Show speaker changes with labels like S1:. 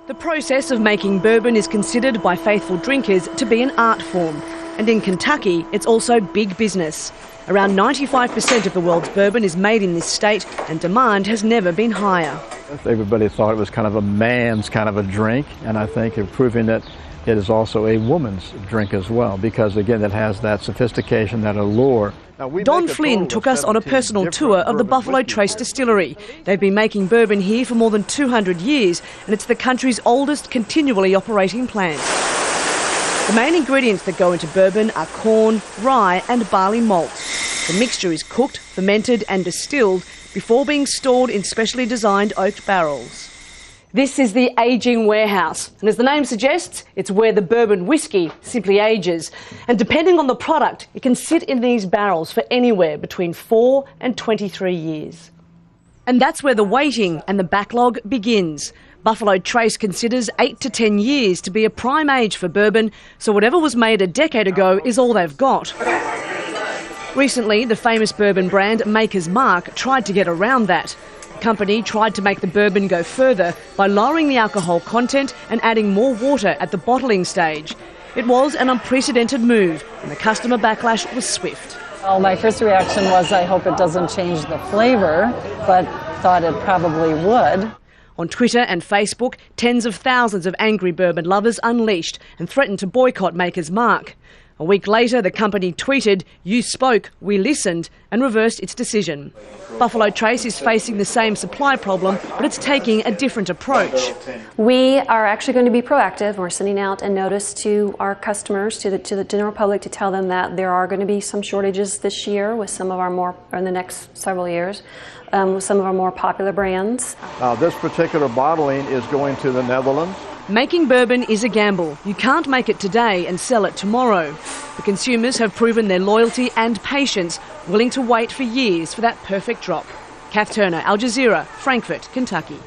S1: The process of making bourbon is considered by faithful drinkers to be an art form. And in Kentucky, it's also big business. Around 95% of the world's bourbon is made in this state, and demand has never been higher.
S2: Everybody thought it was kind of a man's kind of a drink, and I think it's proving that it is also a woman's drink as well, because again, it has that sophistication, that allure.
S1: Don Flynn took us on a personal tour of the Buffalo Trace distillery. They've been making bourbon here for more than 200 years, and it's the country's oldest continually operating plant. The main ingredients that go into bourbon are corn, rye and barley malt. The mixture is cooked, fermented and distilled before being stored in specially designed oak barrels. This is the aging warehouse, and as the name suggests, it's where the bourbon whiskey simply ages. And depending on the product, it can sit in these barrels for anywhere between 4 and 23 years. And that's where the waiting and the backlog begins. Buffalo Trace considers 8 to 10 years to be a prime age for bourbon, so whatever was made a decade ago is all they've got. Recently, the famous bourbon brand Maker's Mark tried to get around that. The company tried to make the bourbon go further by lowering the alcohol content and adding more water at the bottling stage. It was an unprecedented move, and the customer backlash was swift.
S3: Well, my first reaction was I hope it doesn't change the flavour, but thought it probably would.
S1: On Twitter and Facebook, tens of thousands of angry bourbon lovers unleashed and threatened to boycott Maker's Mark. A week later, the company tweeted, "You spoke, we listened," and reversed its decision. Buffalo Trace is facing the same supply problem, but it's taking a different approach.
S4: We are actually going to be proactive. We're sending out a notice to our customers, to the general public, to tell them that there are going to be some shortages this year with some of our more, or in the next several years, with some of our more popular brands.
S2: This particular bottling is going to the Netherlands.
S1: Making bourbon is a gamble. You can't make it today and sell it tomorrow. The consumers have proven their loyalty and patience, willing to wait for years for that perfect drop. Kath Turner, Al Jazeera, Frankfurt, Kentucky.